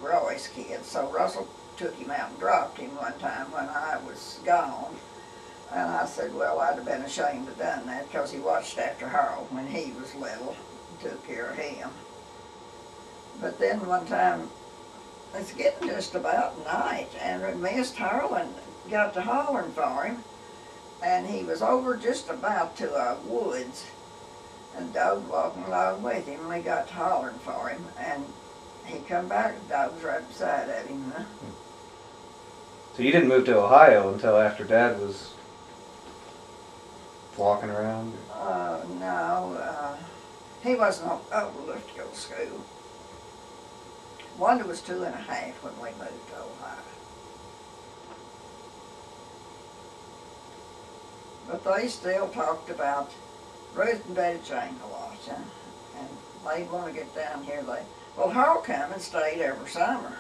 Roy's kid. So Russell took him out and dropped him one time when I was gone. And I said, well, I'd have been ashamed to have done that because he watched after Harold when he was little, took care of him. But then one time, it's getting just about night, and we missed Harold and got to hollering for him. And he was over just about to a woods, and Doug walking along with him, and we got to hollering for him. And he come back, and Doug was right beside of him. So you didn't move to Ohio until after Dad was walking around? No, he wasn't old enough to go to school. Wanda was 2 and a half when we moved to Ohio. But they still talked about Ruth and Betty Jane a lot, and they'd want to get down here. Well, Harold come and stayed every summer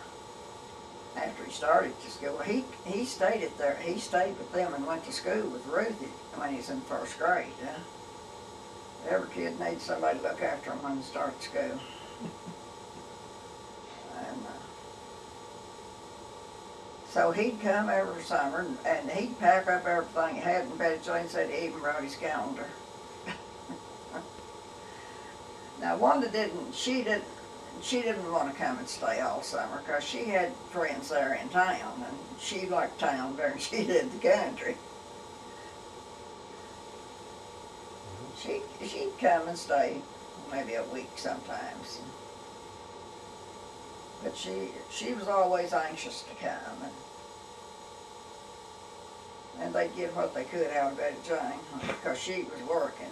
after he started to school. He stayed there. He stayed with them and went to school with Ruth when he was in 1st grade. Every kid needs somebody to look after him when they start school. And so he'd come every summer, and he'd pack up everything he had, and Betty Jane said he even brought his calendar. Now Wanda she didn't want to come and stay all summer because she had friends there in town, and she liked town better than she did the country. She'd come and stay maybe a week sometimes. But she was always anxious to come, and they'd get what they could out of Betty Jane because she was working.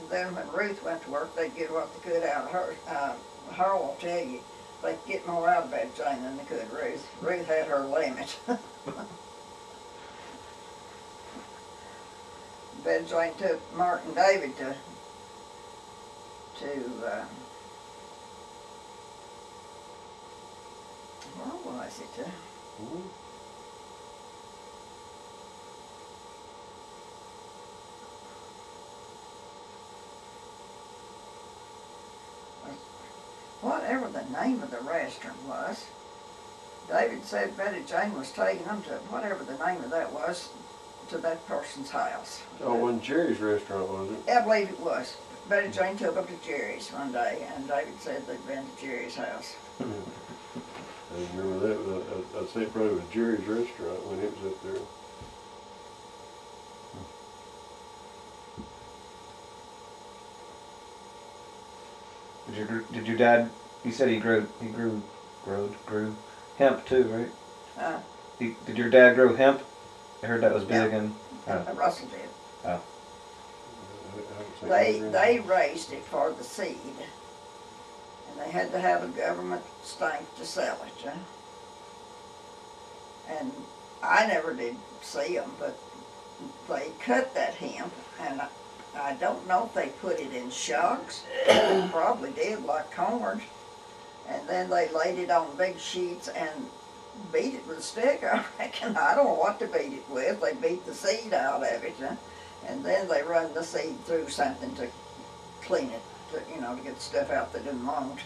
And then when Ruth went to work, they'd get what they could out of her. Harold will tell you, they'd get more out of Betty Jane than they could Ruth. Ruth had her limit. Betty Jane took Mark and David to where was it? Whatever the name of the restaurant was, David said Betty Jane was taking them to whatever the name of that was, to that person's house. Oh, it wasn't Jerry's restaurant, was it? I believe it was. Betty Jane took them to Jerry's one day, and David said they'd been to Jerry's house. I remember that. I'd say it probably was Jerry's restaurant when it was up there. Did your dad? You said he grew hemp too, right? Did your dad grow hemp? I heard that was big in. Russell did. Oh. They raised it for the seed, and they had to have a government stamp to sell it. And I never did see them, but they cut that hemp, and I don't know if they put it in shocks. They probably did, like corn. And then they laid it on big sheets and beat it with a stick, I reckon. I don't know what to beat it with. They beat the seed out of it, and then they run the seed through something to clean it, to get stuff out they didn't want.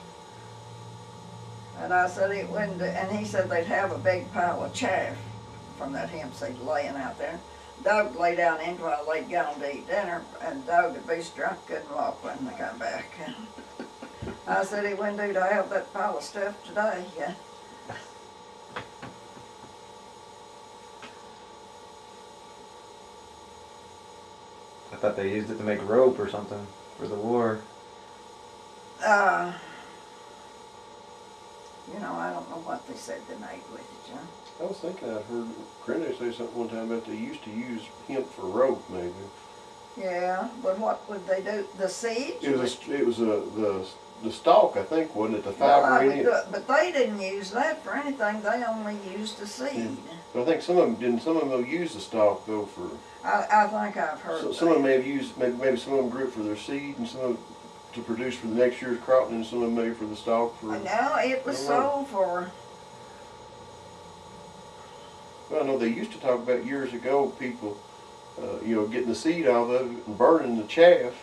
And I said it wouldn't, and he said they'd have a big pile of chaff from that hemp seed laying out there. Doug would lay down in while they'd gone to eat dinner, and Doug would be so drunk couldn't walk when they come back. I said it wouldn't do to have that pile of stuff today. I thought they used it to make rope or something for the war. I don't know what they said they made with it, John. I was thinking I'd heard Granny say something one time about they used to use hemp for rope, maybe. Yeah, but what would they do? The seed? It was the stalk, I think, wasn't it? The fiber in it. But they didn't use that for anything. They only used the seed. Yeah. But I think some of them will use the stalk though for. I think I've heard. So some of them may have used maybe some of them grew it for their seed, and some of them to produce for the next year's crop, and some of them maybe for the stalk for. No, it was sold for. Well, I know they used to talk about years ago people, getting the seed out of it and burning the chaff,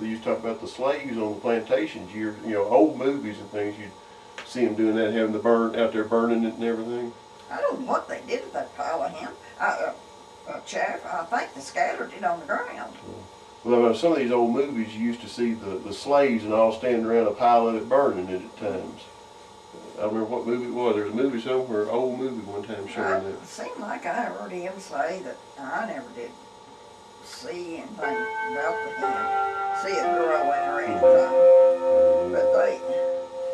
they used to talk about the slaves on the plantations, old movies and things, you'd see them doing that, having the burn out there burning it and everything. I don't know what they did with that pile of hemp. Chaff, I think they scattered it on the ground. Well, some of these old movies, you used to see the slaves and all standing around a pile of it burning it at times. I don't remember what movie it was. There was a movie somewhere, an old movie one time showing that. It seemed like I heard him say that I never did see anything about the hemp, see it growing or anything. But they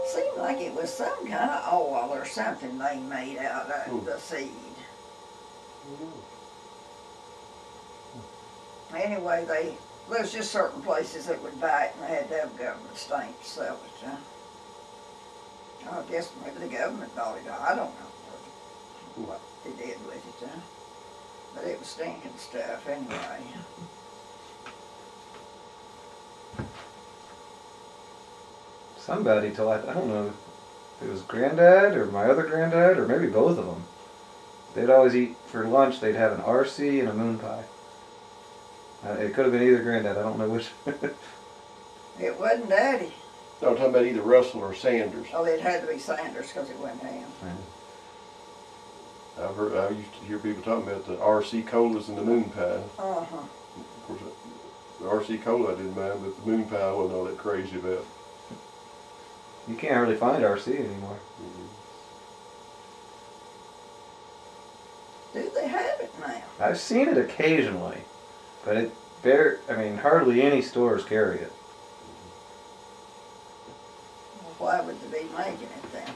seemed like it was some kind of oil or something they made out of the seed. Anyway, there's just certain places that would buy it and they had to have a government stamp to sell it. I guess maybe the government bought it. I don't know what they did with it. But it was stinking stuff anyway. Somebody told, I don't know if it was Granddad or my other granddad or maybe both of them. They'd always eat, for lunch, they'd have an RC and a moon pie. It could have been either Granddad, I don't know which. It wasn't Daddy. No, I'm talking about either Russell or Sanders. Oh, it had to be Sanders because it wasn't him. I used to hear people talking about the RC colas and the moon pie. Uh-huh. Of course, the RC cola I didn't mind, but the moon pie I wasn't all that crazy about. You can't hardly find RC anymore. Do they have it now? I've seen it occasionally, but hardly any stores carry it. Well, why would they be making it then?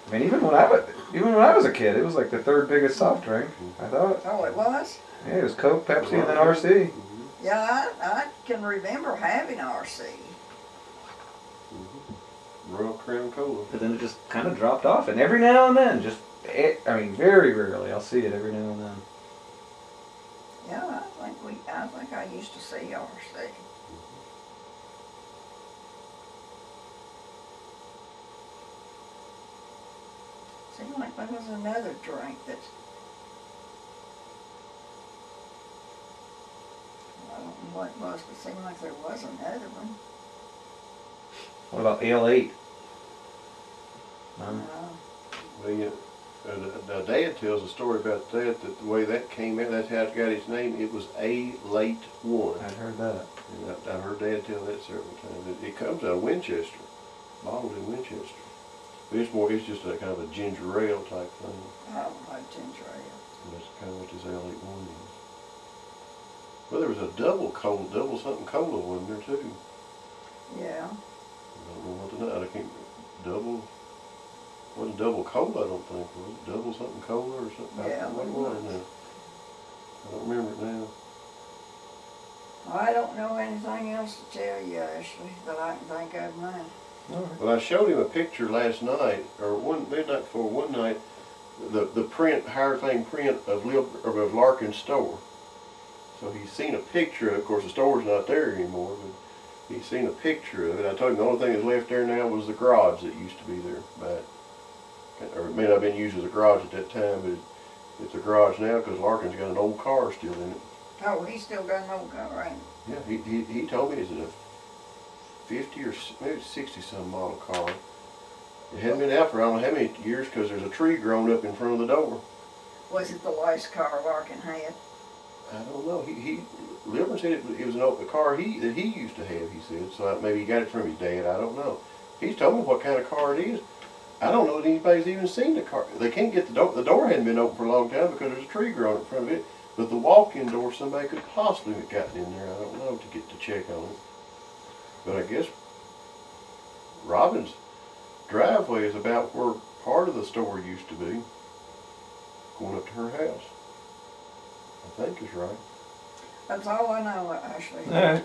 I mean, even when I was a kid, it was like the third biggest soft drink, I thought. Oh, it was? Yeah, it was Coke, Pepsi, and then RC. Yeah, I can remember having RC. Royal Crown Cola. But then it just kind of dropped off, and every now and then, very rarely, I'll see it every now and then. Yeah, I think I used to see RC. Seemed like there was another drink that I don't know what it was, but it seemed like there was another one. What about Ale-8? No? Now Dad tells a story about that the way that came out, that's how it got its name. It was A-Late 1. I've heard that. And I've heard Dad tell that several times. It comes out of Winchester, bottled in Winchester. But it's just a kind of a ginger ale type thing. I don't like ginger ale. And that's kind of what this A-Late 1 is. Well, there was a double something cola one there too. Yeah. I don't know what to know. I can't, wasn't double cola, I don't think, was it? Double something cola or something? Yeah, what it was was. it? I don't remember it now. I don't know anything else to tell you, Ashley, that I can think of now. Well, I showed him a picture last night, or midnight before, one night, the print, higher thing print of Larkin's store. So he's seen a picture of course the store's not there anymore, but he's seen a picture of it. I told him the only thing that's left there now was the garage that used to be there back. Or it may not have been used as a garage at that time, but it's a garage now because Larkin's got an old car still in it. Oh, he's still got an old car, ain't he? Yeah, he told me it's a 50 or maybe 60 some model car. It hadn't been out for I don't know how many years because there's a tree growing up in front of the door. Was it the last car Larkin had? I don't know. Lilburn said it was a car that he used to have, he said. So maybe he got it from his dad. I don't know. He's told me what kind of car it is. I don't know that anybody's even seen the car. They can't get the door. The door hadn't been open for a long time because there's a tree growing in front of it. But the walk-in door, somebody could possibly have gotten in there. I don't know to get to check on it. But I guess Robin's driveway is about where part of the store used to be, going up to her house. I think is right. That's all I know, Ashley. All right.